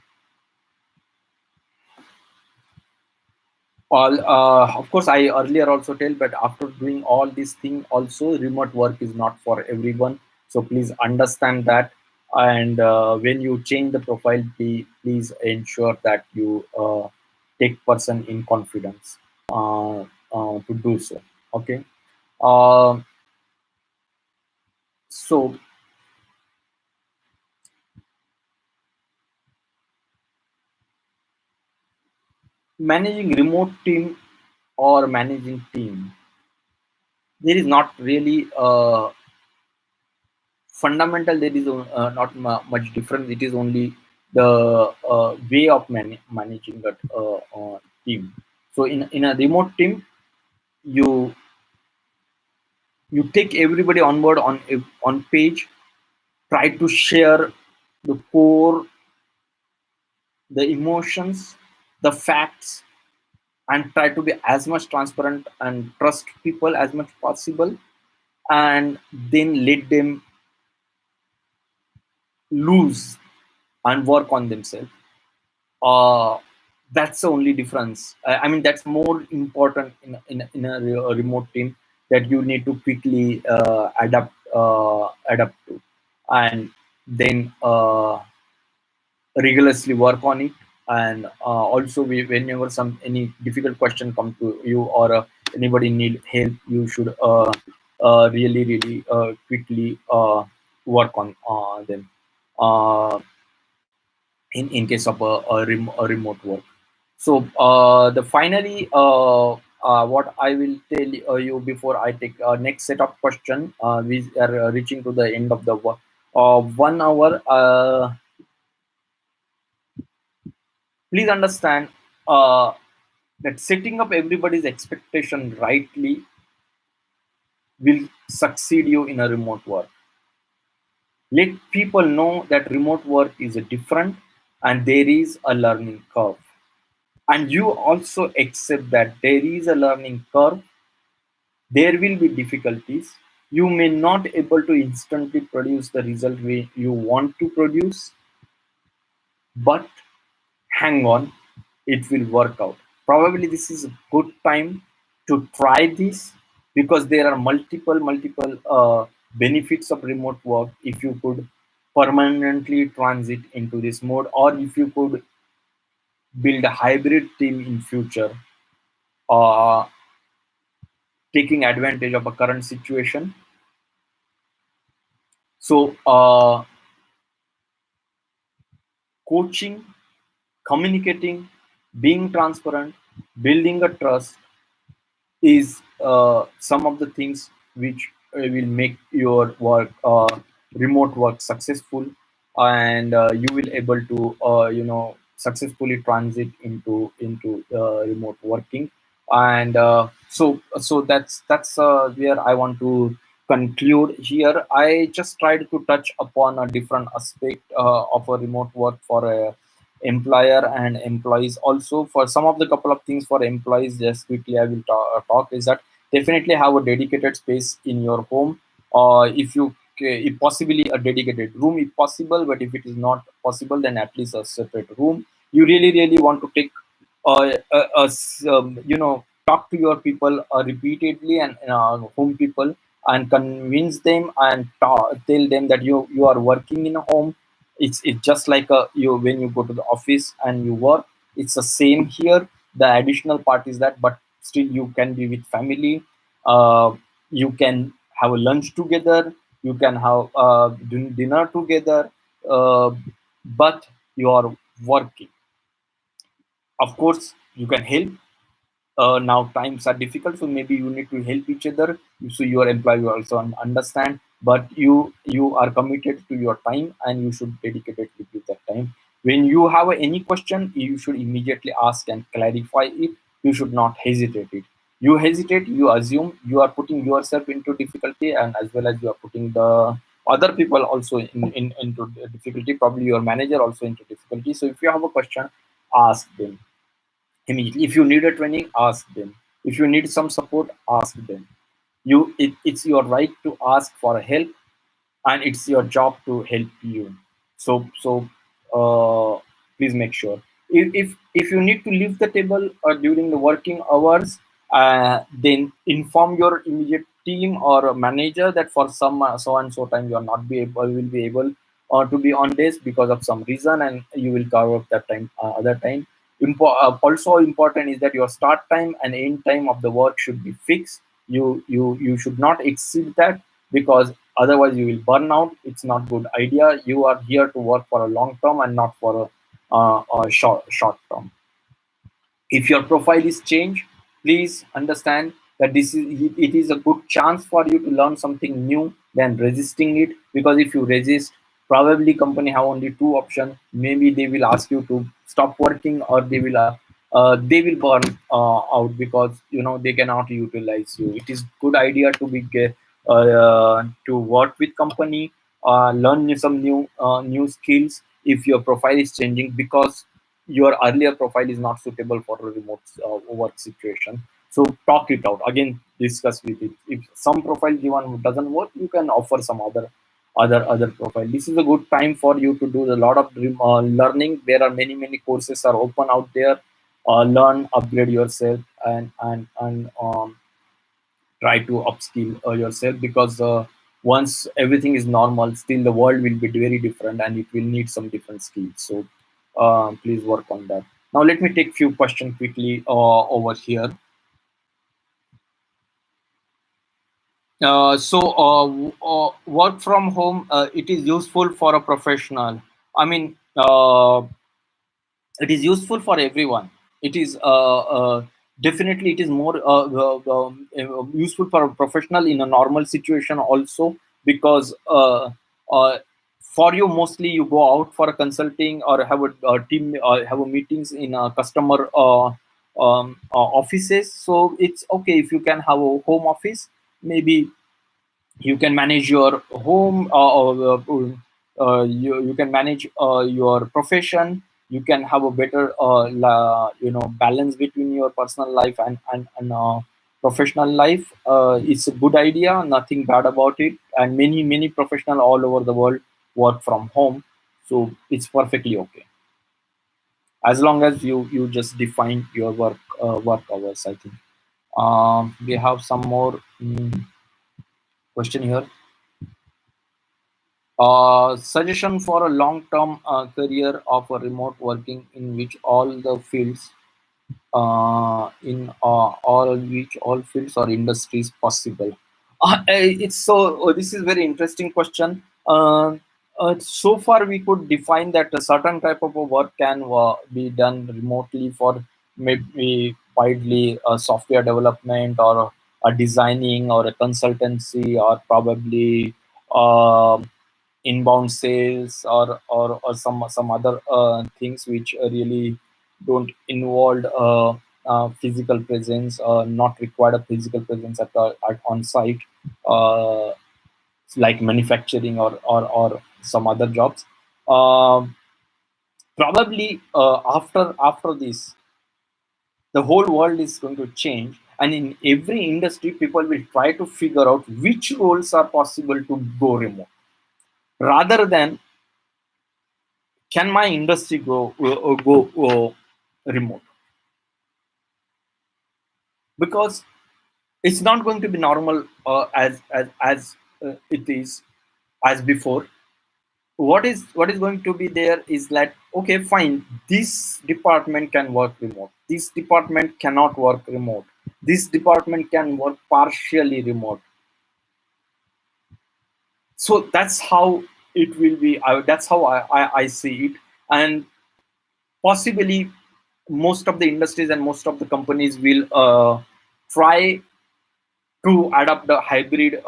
All of course, I earlier also tell, but after doing all these things, also remote work is not for everyone. So please understand that, and when you change the profile, please ensure that you take person in confidence to do so. Okay. uh, So managing remote team or managing team, there is not really fundamental. There is not much difference. It is only the way of managing that team. So in a remote team, you you take everybody on board on page, try to share the core, the emotions, the facts, and try to be as much transparent and trust people as much possible, and then let them lose and work on themselves. uh, that's the only difference. I mean, that's more important in a remote team, that you need to quickly adapt to, and then rigorously work on it. And also, whenever any difficult question come to you, or anybody need help, you should really quickly work on them. Uh, in case of a remote work. So the finally, what I will tell you before I take next set of question, we are reaching to the end of the 1 hour. Please understand uh, that setting up everybody's expectation rightly will succeed you in a remote work. Let people know that remote work is a different, and there is a learning curve, and you also accept that there is a learning curve. There will be difficulties. You may not able to instantly produce the result you want to produce, but hang on, it will work out. Probably this is a good time to try this, because there are multiple benefits of remote work. If you could permanently transit into this mode, or if you could build a hybrid team in future, uh, taking advantage of a current situation. So coaching, communicating, being transparent, building a trust is some of the things which will make your work, remote work, successful, and you will able to successfully transit into remote working. And so that's where I want to conclude here. I just tried to touch upon a different aspect of a remote work for a employer and employees. Also, for some of the couple of things for employees, just quickly I will talk is that definitely have a dedicated space in your home, if possibly a dedicated room if possible. But if it is not possible, then at least a separate room. You really want to take talk to your people repeatedly, and home people, and convince them, and tell them that you are working in a home. It's just like you when you go to the office and you work. It's the same here. The additional part is that, but still you can be with family. You can have a lunch together. You can have dinner together. uh, but you are working. Of course, you can help. Now times are difficult, so maybe you need to help each other, so your employee will also understand. But you are committed to your time, and you should dedicate it to that time. When you have any question, you should immediately ask and clarify it. You should not hesitate it. You hesitate, you assume, you are putting yourself into difficulty, and as well as you are putting the other people also into difficulty, probably your manager also into difficulty. So if you have a question, ask them immediately. If you need a training, ask them. If you need some support, ask them. It's your right to ask for help, and it's your job to help you. So please make sure, if you need to leave the table during the working hours, then inform your immediate team or a manager that for some so and so time you are not will be able to be on this because of some reason, and you will cover up that time other time. Also important is that your start time and end time of the work should be fixed. You should not exceed that, because Otherwise you will burn out. It's not good idea. You are here to work for a long term and not for a short term. If your profile is changed, please understand that this is it is a good chance for you to learn something new than resisting it. Because if you resist, probably company have only two options. Maybe they will ask you to stop working, or they will burn out, because they cannot utilize you. It is good idea to to work with company, learn some new skills if your profile is changing, because your earlier profile is not suitable for a remote work situation. So talk it out again, discuss with it. If some profile given doesn't work, you can offer some other profile. This is a good time for you to do a lot of learning. There are many courses are open out there. Learn, upgrade yourself, and try to upskill yourself, because once everything is normal, still the world will be very different and it will need some different skills. So please work on that. Now let me take few questions quickly over here. Work from home, it is useful for a professional. I mean, it is useful for everyone. It is definitely it is more useful for a professional in a normal situation also, because uh, for you, mostly you go out for a consulting or have a team, have a meetings in a customer offices. So it's okay if you can have a home office. Maybe you can manage your home, you can manage your profession. You can have a better balance between your personal life and professional life. It's a good idea, nothing bad about it, and many professional all over the world work from home. So it's perfectly okay, as long as you just define your work hours, I think. We have some more question here. Suggestion for a long-term career of a remote working in which all the fields in all which all fields or industries possible. It's so this is very interesting question. So far we could define that a certain type of a work can be done remotely, for maybe widely software development, or a designing, or a consultancy, or probably inbound sales, or some other things which really don't involve physical presence, not required a physical presence at on site, uh, like manufacturing, or some other jobs. Um Probably after this, the whole world is going to change, and in every industry, people will try to figure out which roles are possible to go remote, rather than can my industry go remote. Because it's not going to be normal as it is as before. What is going to be there is that, okay, fine, this department can work remote, this department cannot work remote, this department can work partially remote. So that's how it will be. That's how I see it. And possibly most of the industries and most of the companies will try to adopt the hybrid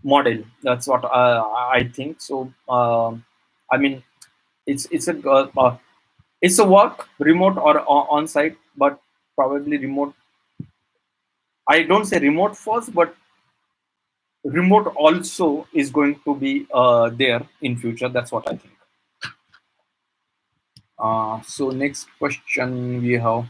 model. That's what I think. So I mean, it's a work remote or on site, but probably remote. I don't say remote first, but remote also is going to be there in future. That's what I think. So next question we have.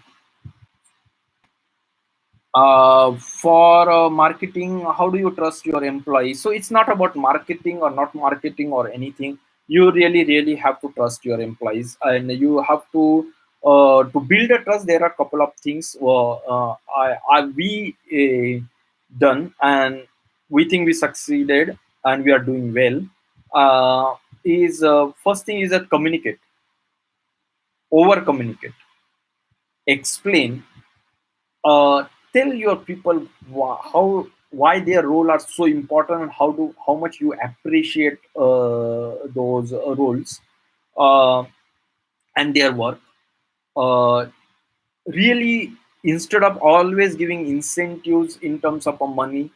For marketing, how do you trust your employees? So it's not about marketing or not marketing or anything. You really have to trust your employees, and you have to build a trust. There are a couple of things we done, and we think we succeeded and we are doing well. Is First thing is that communicate, over communicate, explain, tell your people how. why their role are so important, and how much you appreciate those roles uh, and their work. uh, Really, instead of always giving incentives in terms of money,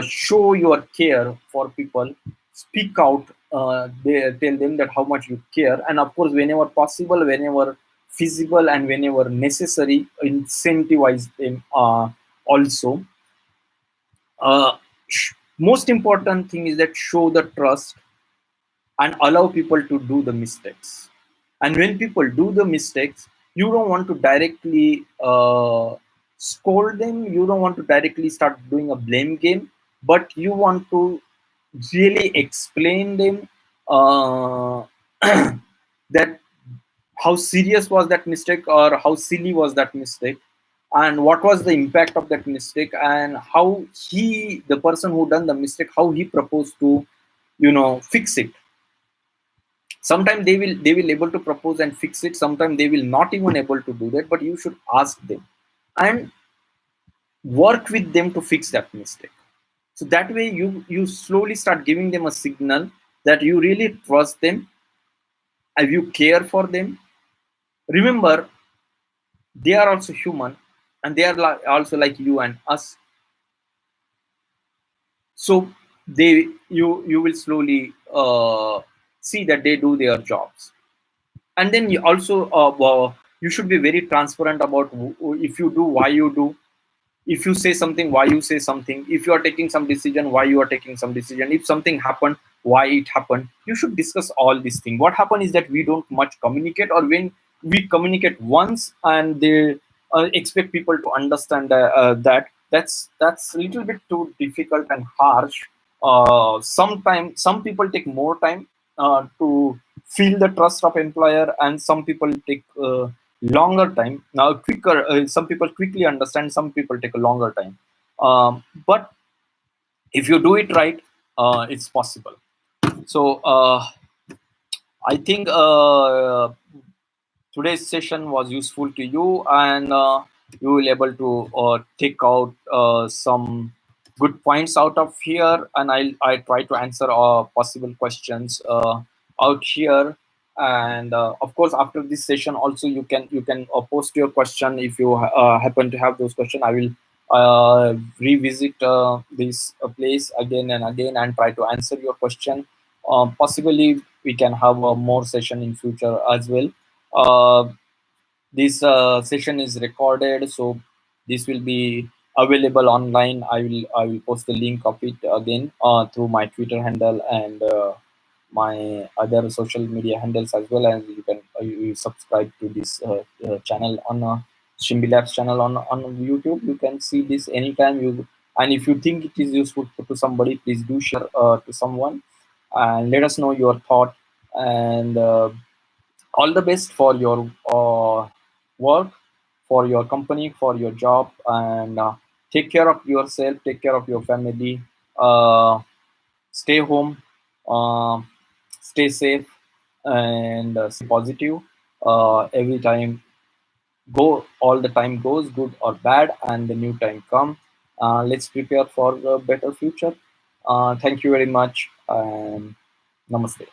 show your care for people. Speak out, tell them that how much you care, and of course whenever possible, whenever feasible, and whenever necessary, incentivize them also. Most important thing is that show the trust and allow people to do the mistakes. And when people do the mistakes, you don't want to directly scold them, you don't want to directly start doing a blame game, but you want to really explain them uh, that how serious was that mistake, or how silly was that mistake, and what was the impact of that mistake, and how the person who done the mistake, how he proposed to fix it. Sometimes they will able to propose and fix it, sometimes they will not even able to do that, but you should ask them and work with them to fix that mistake. So that way you slowly start giving them a signal that you really trust them and you care for them. Remember, they are also human, and they are also like you and us. So you will slowly see that they do their jobs. And then you also you should be very transparent about if you do, why you do. If you say something, why you say something. If you are taking some decision, why you are taking some decision. If something happened, why it happened. You should discuss all these things. What happened is that we don't much communicate, or when we communicate once and they expect people to understand that's a little bit too difficult and harsh. Sometimes some people take more time to feel the trust of employer, and some people take longer time. Now quicker, some people quickly understand, some people take a longer time. But if you do it right, it's possible. So I think today's session was useful to you, and you will able to take out some good points out of here, and I try to answer possible questions out here. And of course after this session also you can post your question. If you happen to have those questions, I will revisit this place again and again and try to answer your question. Possibly we can have a more session in future as well. uh, this session is recorded, so this will be available online. I will post the link of it again through my Twitter handle and my other social media handles as well. And you can you subscribe to this channel on Shimbi Labs channel on YouTube. You can see this anytime you. And if you think it is useful to somebody, please do share to someone and let us know your thought. And all the best for your work, for your company, for your job, and take care of yourself, take care of your family. Stay home, uh, stay safe, and stay positive. Every time all the time goes good or bad, and the new time come. Let's prepare for a better future. Thank you very much, and namaste.